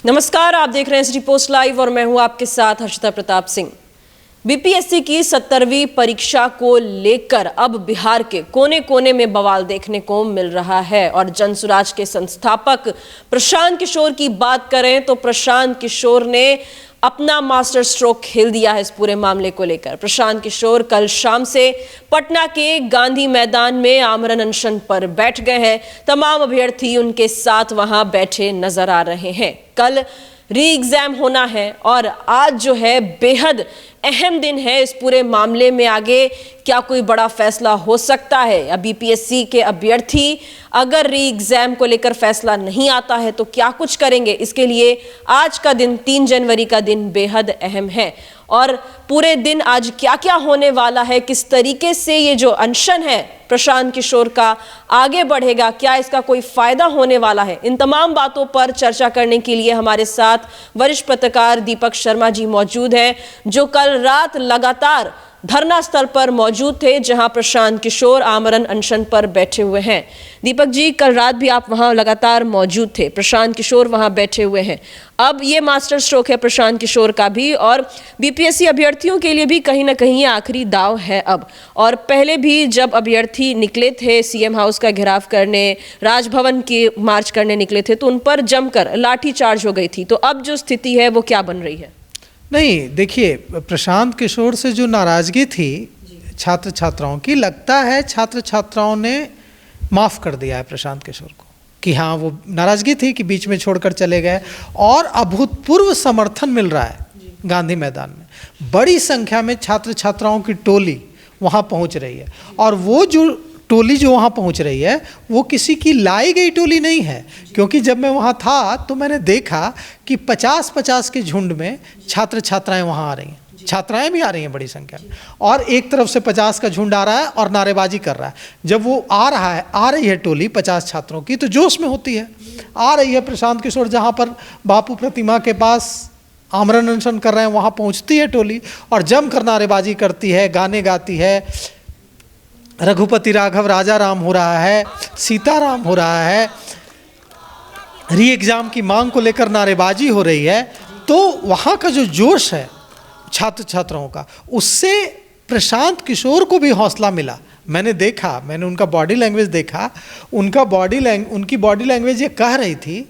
नमस्कार, आप देख रहे हैं सिटी पोस्ट लाइव और मैं हूं आपके साथ हर्षिता प्रताप सिंह। बीपीएससी की 70वीं परीक्षा को लेकर अब बिहार के कोने कोने में बवाल देखने को मिल रहा है और जनसुराज के संस्थापक प्रशांत किशोर की बात करें तो प्रशांत किशोर ने अपना मास्टर स्ट्रोक खेल दिया है इस पूरे मामले को लेकर। प्रशांत किशोर कल शाम से पटना के गांधी मैदान में आमरण अनशन पर बैठ गए हैं। तमाम अभ्यर्थी उनके साथ वहां बैठे नजर आ रहे हैं। कल री एग्जाम होना है और आज जो है बेहद अहम दिन है इस पूरे मामले में। आगे क्या कोई बड़ा फैसला हो सकता है या बीपीएससी के अभ्यर्थी अगर री एग्जाम को लेकर फैसला नहीं आता है तो क्या कुछ करेंगे, इसके लिए आज का दिन 3 जनवरी का दिन बेहद अहम है। और पूरे दिन आज क्या क्या होने वाला है, किस तरीके से ये जो अनशन है प्रशांत किशोर का आगे बढ़ेगा, क्या इसका कोई फायदा होने वाला है, इन तमाम बातों पर चर्चा करने के लिए हमारे साथ वरिष्ठ पत्रकार दीपक शर्मा जी मौजूद हैं, जो कल रात लगातार धरना स्थल पर मौजूद थे जहां प्रशांत किशोर आमरण अनशन पर बैठे हुए हैं। दीपक जी, कल रात भी आप वहां लगातार मौजूद थे, प्रशांत किशोर वहां बैठे हुए हैं। अब ये मास्टर स्ट्रोक है प्रशांत किशोर का भी और बीपीएससी अभ्यर्थियों के लिए भी कहीं ना कहीं आखिरी दाव है अब। और पहले भी जब अभ्यर्थी निकले थे सीएम हाउस का घेराव करने, राजभवन की मार्च करने निकले थे तो उन पर जमकर लाठीचार्ज हो गई थी। तो अब जो स्थिति है वो क्या बन रही है? नहीं, देखिए, प्रशांत किशोर से जो नाराज़गी थी छात्र छात्राओं की, लगता है छात्र छात्राओं ने माफ़ कर दिया है प्रशांत किशोर को कि हाँ, वो नाराज़गी थी कि बीच में छोड़कर चले गए और अभूतपूर्व समर्थन मिल रहा है गांधी मैदान में। बड़ी संख्या में छात्र छात्राओं की टोली वहाँ पहुँच रही है और वो जो टोली जो वहाँ पहुँच रही है वो किसी की लाई गई टोली नहीं है, क्योंकि जब मैं वहाँ था तो मैंने देखा कि 50-50 के झुंड में छात्र छात्राएं वहाँ आ रही हैं, छात्राएं भी आ रही हैं बड़ी संख्या में, और एक तरफ से 50 का झुंड आ रहा है और नारेबाजी कर रहा है। जब वो आ रही है टोली 50 छात्रों की तो जोश में होती है, आ रही है प्रशांत किशोर जहाँ पर बापू प्रतिमा के पास आमरण अनशन कर रहे हैं वहाँ पहुँचती है टोली और जमकर नारेबाजी करती है, गाने गाती है, रघुपति राघव राजा राम हो रहा है, सीताराम हो रहा है, री एग्ज़ाम की मांग को लेकर नारेबाजी हो रही है। तो वहाँ का जो जोश है छात्र छात्राओं का, उससे प्रशांत किशोर को भी हौसला मिला। मैंने देखा, मैंने उनका बॉडी लैंग्वेज देखा, उनकी बॉडी लैंग्वेज ये कह रही थी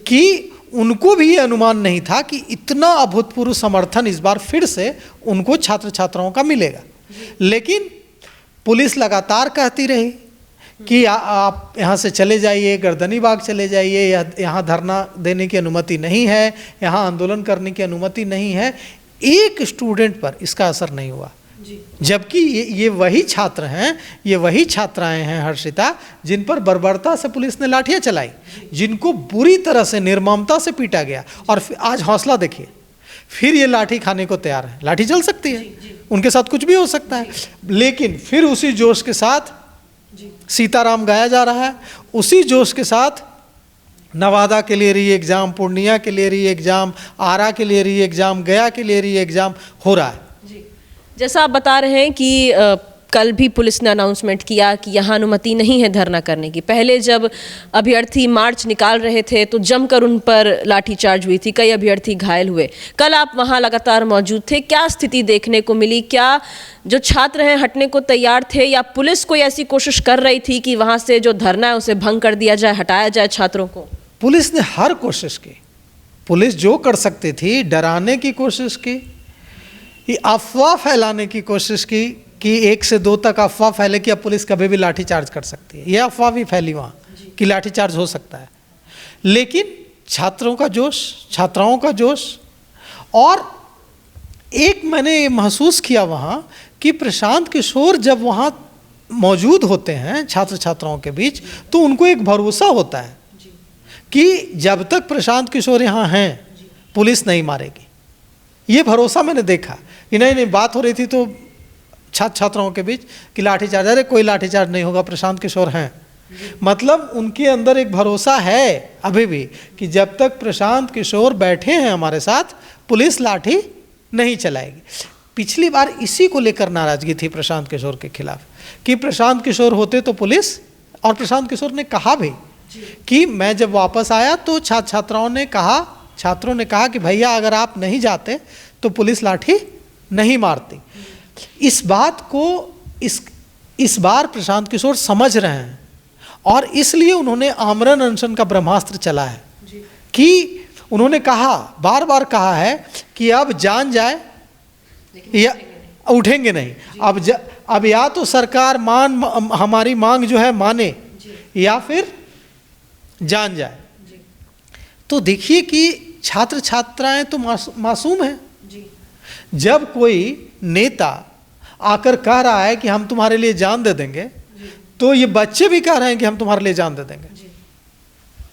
कि उनको भी ये अनुमान नहीं था कि इतना अभूतपूर्व समर्थन इस बार फिर से उनको छात्र छात्राओं का मिलेगा। लेकिन पुलिस लगातार कहती रही कि आप यहाँ से चले जाइए, गर्दनी बाग चले जाइए, यहाँ धरना देने की अनुमति नहीं है, यहाँ आंदोलन करने की अनुमति नहीं है। एक स्टूडेंट पर इसका असर नहीं हुआ, जबकि ये वही छात्र हैं, ये वही छात्राएं हैं हर्षिता, जिन पर बर्बरता से पुलिस ने लाठियाँ चलाई, जिनको बुरी तरह से निर्ममता से पीटा गया। और आज हौसला देखिए, फिर ये लाठी खाने को तैयार है। लाठी चल सकती है, उनके साथ कुछ भी हो सकता है, लेकिन फिर उसी जोश के साथ सीताराम गाया जा रहा है, उसी जोश के साथ नवादा के लिए री एग्ज़ाम, पूर्णिया के लिए री एग्ज़ाम, आरा के लिए री एग्ज़ाम, गया के लिए री एग्ज़ाम हो रहा है। जैसा आप बता रहे हैं कि कल भी पुलिस ने अनाउंसमेंट किया कि यहाँ अनुमति नहीं है धरना करने की। पहले जब अभ्यर्थी मार्च निकाल रहे थे तो जमकर उन पर लाठीचार्ज हुई थी, कई अभ्यर्थी घायल हुए। कल आप वहाँ लगातार मौजूद थे, क्या स्थिति देखने को मिली? क्या जो छात्र हैं हटने को तैयार थे या पुलिस कोई ऐसी कोशिश कर रही थी कि वहाँ से जो धरना है उसे भंग कर दिया जाए, हटाया जाए छात्रों को? पुलिस ने हर कोशिश की, पुलिस जो कर सकती थी, डराने की कोशिश की, अफवाह फैलाने की कोशिश की कि 1 से 2 तक अफवाह फैले कि अब पुलिस कभी भी लाठीचार्ज कर सकती है। यह अफवाह भी फैली वहाँ कि लाठीचार्ज हो सकता है। लेकिन छात्रों का जोश, छात्राओं का जोश, और एक मैंने ये महसूस किया वहाँ कि प्रशांत किशोर जब वहाँ मौजूद होते हैं छात्र छात्राओं के बीच तो उनको एक भरोसा होता है कि जब तक प्रशांत किशोर यहाँ हैं पुलिस नहीं मारेगी। ये भरोसा मैंने देखा कि नहीं, बात हो रही थी तो छात्र छात्राओं के बीच कि लाठीचार्ज, अरे कोई लाठीचार्ज नहीं होगा, प्रशांत किशोर हैं। मतलब उनके अंदर एक भरोसा है अभी भी कि जब तक प्रशांत किशोर बैठे हैं हमारे साथ पुलिस लाठी नहीं चलाएगी। पिछली बार इसी को लेकर नाराजगी थी प्रशांत किशोर के खिलाफ कि प्रशांत किशोर होते तो पुलिस, और प्रशांत किशोर ने कहा भी कि मैं जब वापस आया तो छात्र छात्राओं ने कहा, छात्रों ने कहा कि भैया अगर आप नहीं जाते तो पुलिस लाठी नहीं मारती। इस बात को इस बार प्रशांत किशोर समझ रहे हैं और इसलिए उन्होंने आमरण अनशन का ब्रह्मास्त्र चला है कि उन्होंने कहा, बार बार कहा है कि अब जान जाए या उठेंगे नहीं। अब या तो सरकार हमारी मांग जो है माने या फिर जान जाए। तो देखिए कि छात्र छात्राएं तो मासूम हैं। जब कोई नेता आकर कह रहा है कि हम तुम्हारे लिए जान दे देंगे, तो ये बच्चे भी कह रहे हैं कि हम तुम्हारे लिए जान दे देंगे।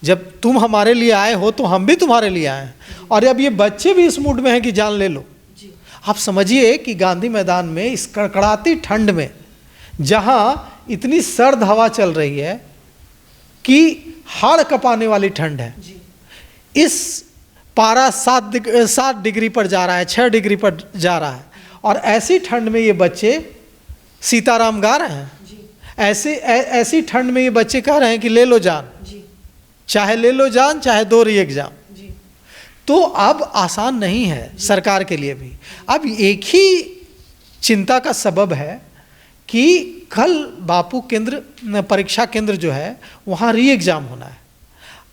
जब तुम हमारे लिए आए हो तो हम भी तुम्हारे लिए आए हैं, और अब ये बच्चे भी इस मूड में हैं कि जान ले लो। आप समझिए कि गांधी मैदान में इस कड़कड़ाती ठंड में, जहां इतनी सर्द हवा चल रही है कि हाड़ कपाने वाली ठंड है, इस पारा 7 डिग्री पर जा रहा है, 6 डिग्री पर जा रहा है, और ऐसी ठंड में ये बच्चे सीताराम गा रहे हैं। ऐसी ठंड में ये बच्चे कह रहे हैं कि ले लो जान, चाहे ले लो जान, चाहे 2 री एग्जाम। तो अब आसान नहीं है सरकार के लिए भी। अब एक ही चिंता का सबब है कि कल बापू केंद्र परीक्षा केंद्र जो है वहाँ री एग्ज़ाम होना है।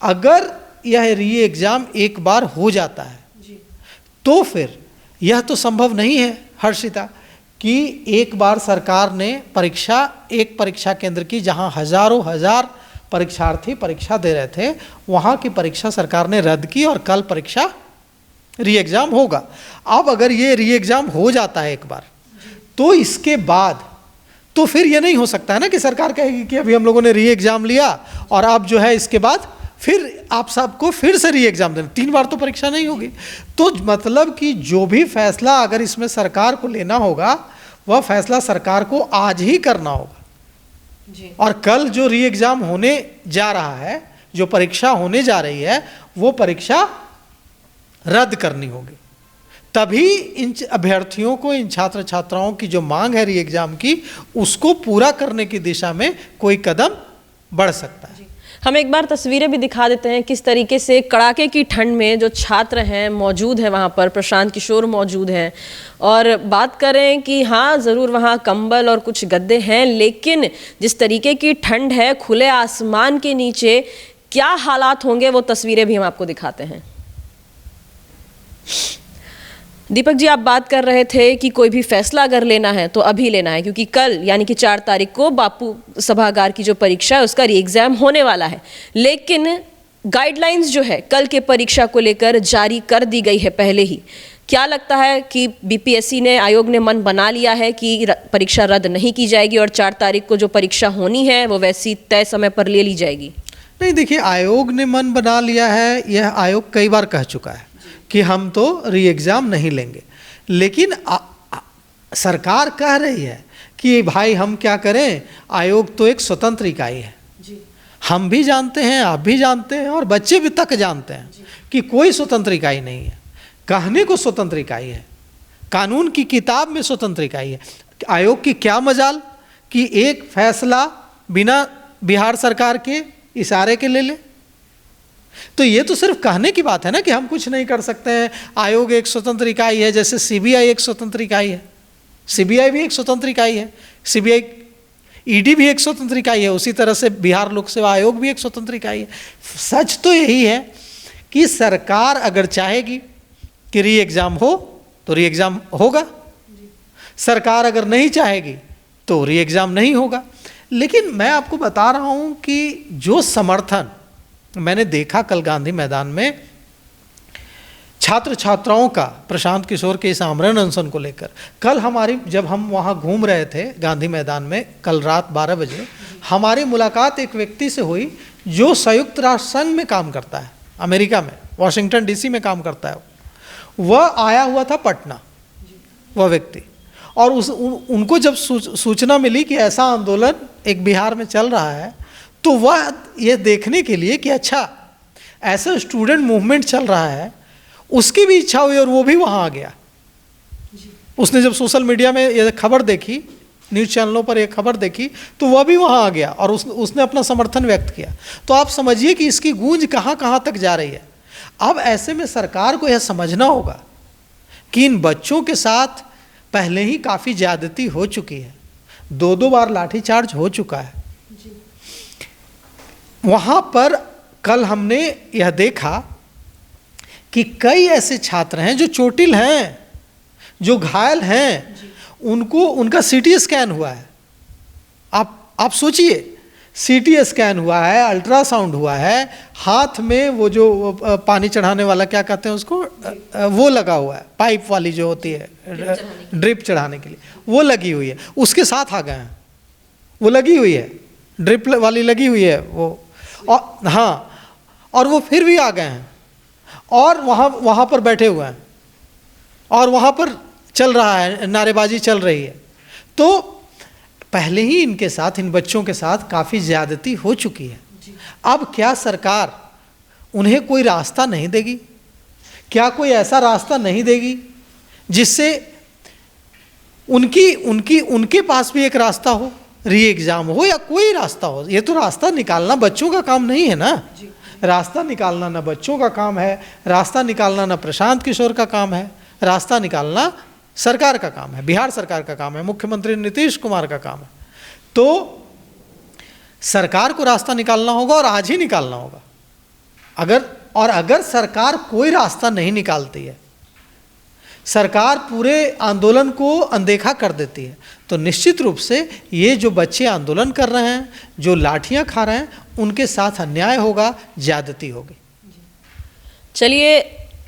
अगर यह री एग्ज़ाम एक बार हो जाता है तो फिर यह तो संभव नहीं है हर्षिता कि एक बार सरकार ने एक परीक्षा केंद्र की, जहाँ हजारों हजार परीक्षार्थी परीक्षा दे रहे थे, वहाँ की परीक्षा सरकार ने रद्द की और कल परीक्षा री एग्ज़ाम होगा। अब अगर ये री एग्ज़ाम हो जाता है एक बार, तो इसके बाद तो फिर ये नहीं हो सकता है ना कि सरकार कहेगी कि अभी हम लोगों ने री एग्ज़ाम लिया और अब जो है इसके बाद फिर आप सबको फिर से री एग्ज़ाम देना, 3 बार तो परीक्षा नहीं होगी। तो मतलब कि जो भी फैसला अगर इसमें सरकार को लेना होगा, वह फैसला सरकार को आज ही करना होगा। और कल जो री एग्ज़ाम होने जा रहा है, जो परीक्षा होने जा रही है, वो परीक्षा रद्द करनी होगी। तभी इन अभ्यर्थियों को, इन छात्र छात्राओं की जो मांग है री एग्ज़ाम की, उसको पूरा करने की दिशा में कोई कदम बढ़ सकता है। हम एक बार तस्वीरें भी दिखा देते हैं किस तरीके से कड़ाके की ठंड में जो छात्र हैं मौजूद हैं वहाँ पर। प्रशांत किशोर मौजूद हैं और बात करें कि हाँ ज़रूर वहाँ कंबल और कुछ गद्दे हैं, लेकिन जिस तरीके की ठंड है, खुले आसमान के नीचे क्या हालात होंगे वो तस्वीरें भी हम आपको दिखाते हैं। दीपक जी, आप बात कर रहे थे कि कोई भी फैसला अगर लेना है तो अभी लेना है, क्योंकि कल यानी कि 4 तारीख को बापू सभागार की जो परीक्षा है उसका री एग्ज़ाम होने वाला है। लेकिन गाइडलाइंस जो है कल के परीक्षा को लेकर जारी कर दी गई है पहले ही। क्या लगता है कि बीपीएससी ने, आयोग ने मन बना लिया है कि परीक्षा रद्द नहीं की जाएगी और 4 तारीख को जो परीक्षा होनी है वो वैसी तय समय पर ले ली जाएगी? नहीं, देखिए, आयोग ने मन बना लिया है, यह आयोग कई बार कह चुका है कि हम तो री एग्ज़ाम नहीं लेंगे। लेकिन सरकार कह रही है कि भाई हम क्या करें, आयोग तो एक स्वतंत्र इकाई है। हम भी जानते हैं, आप भी जानते हैं और बच्चे भी तक जानते हैं कि कोई स्वतंत्र इकाई नहीं है। कहने को स्वतंत्र इकाई है, कानून की किताब में स्वतंत्र इकाई है। आयोग की क्या मजाल कि एक फैसला बिना बिहार सरकार के इशारे के ले ले। तो ये तो सिर्फ कहने की बात है ना कि हम कुछ नहीं कर सकते हैं, आयोग एक स्वतंत्र इकाई है। जैसे सीबीआई एक स्वतंत्र इकाई है, सीबीआई भी एक स्वतंत्र इकाई है, सीबीआई ईडी भी एक स्वतंत्र इकाई है, उसी तरह से बिहार लोक सेवा आयोग भी एक स्वतंत्र इकाई है। सच तो यही है कि सरकार अगर चाहेगी कि री एग्ज़ाम हो तो री एग्ज़ाम होगा, सरकार अगर नहीं चाहेगी तो री एग्ज़ाम नहीं होगा। लेकिन मैं आपको बता रहा हूँ कि जो समर्थन मैंने देखा कल गांधी मैदान में छात्र छात्राओं का प्रशांत किशोर के इस आमरण अनशन को लेकर, कल जब हम वहाँ घूम रहे थे गांधी मैदान में, कल रात 12 बजे हमारी मुलाकात एक व्यक्ति से हुई जो संयुक्त राष्ट्र संघ में काम करता है, अमेरिका में, वाशिंगटन डीसी में काम करता है। वह आया हुआ था पटना, वह व्यक्ति, और उनको जब सूचना मिली कि ऐसा आंदोलन एक बिहार में चल रहा है, तो वह ये देखने के लिए कि अच्छा ऐसा स्टूडेंट मूवमेंट चल रहा है, उसकी भी इच्छा हुई और वो भी वहाँ आ गया। उसने जब सोशल मीडिया में ये खबर देखी, न्यूज़ चैनलों पर एक खबर देखी, तो वह भी वहाँ आ गया और उसने अपना समर्थन व्यक्त किया। तो आप समझिए कि इसकी गूंज कहाँ कहाँ तक जा रही है। अब ऐसे में सरकार को यह समझना होगा कि इन बच्चों के साथ पहले ही काफ़ी ज्यादती हो चुकी है, 2-2 बार लाठीचार्ज हो चुका है। वहाँ पर कल हमने यह देखा कि कई ऐसे छात्र हैं जो चोटिल हैं, जो घायल हैं, उनका सीटी स्कैन हुआ है। आप सोचिए, सीटी स्कैन हुआ है, अल्ट्रासाउंड हुआ है, हाथ में वो जो पानी चढ़ाने वाला क्या कहते हैं उसको, वो लगा हुआ है, पाइप वाली जो होती है ड्रिप चढ़ाने के लिए, वो लगी हुई है। उसके साथ आ गए हैं, वो लगी हुई है, ड्रिप वाली लगी हुई है वो, और हाँ, और वो फिर भी आ गए हैं और वहाँ पर बैठे हुए हैं और वहाँ पर चल रहा है, नारेबाजी चल रही है। तो पहले ही इनके साथ, इन बच्चों के साथ काफ़ी ज़्यादती हो चुकी है। अब क्या सरकार उन्हें कोई रास्ता नहीं देगी? क्या कोई ऐसा रास्ता नहीं देगी जिससे उनके पास भी एक रास्ता हो, री एग्ज़ाम हो या कोई रास्ता हो? ये तो रास्ता निकालना बच्चों का काम नहीं है ना। रास्ता निकालना ना बच्चों का काम है, रास्ता निकालना ना प्रशांत किशोर का काम है, रास्ता निकालना सरकार का काम है, बिहार सरकार का काम है, मुख्यमंत्री नीतीश कुमार का काम है। तो सरकार को रास्ता निकालना होगा और आज ही निकालना होगा। अगर सरकार कोई रास्ता नहीं निकालती है, सरकार पूरे आंदोलन को अनदेखा कर देती है, तो निश्चित रूप से ये जो बच्चे आंदोलन कर रहे हैं, जो लाठियां खा रहे हैं, उनके साथ अन्याय होगा, ज्यादती होगी। चलिए,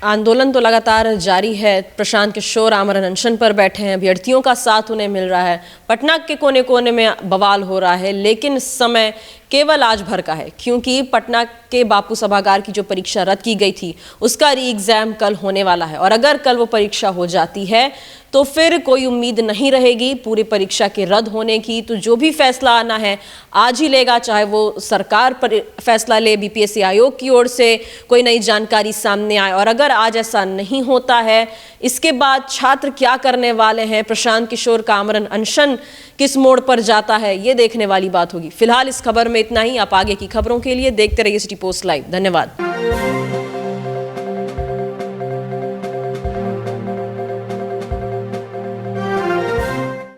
आंदोलन तो लगातार जारी है। प्रशांत किशोर आमरण अनशन पर बैठे हैं, अभ्यर्थियों का साथ उन्हें मिल रहा है, पटना के कोने कोने में बवाल हो रहा है, लेकिन समय केवल आज भर का है, क्योंकि पटना के बापू सभागार की जो परीक्षा रद्द की गई थी उसका री एग्जाम कल होने वाला है। और अगर कल वो परीक्षा हो जाती है तो फिर कोई उम्मीद नहीं रहेगी पूरी परीक्षा के रद्द होने की। तो जो भी फैसला आना है आज ही लेगा, चाहे वो सरकार पर फैसला ले, बीपीएससी आयोग की ओर से कोई नई जानकारी सामने आए। और अगर आज ऐसा नहीं होता है, इसके बाद छात्र क्या करने वाले हैं, प्रशांत किशोर का आमरण अनशन किस मोड़ पर जाता है, ये देखने वाली बात होगी। फिलहाल इस खबर में इतना ही। आप आगे की खबरों के लिए देखते रहिए सिटी पोस्ट लाइव। धन्यवाद।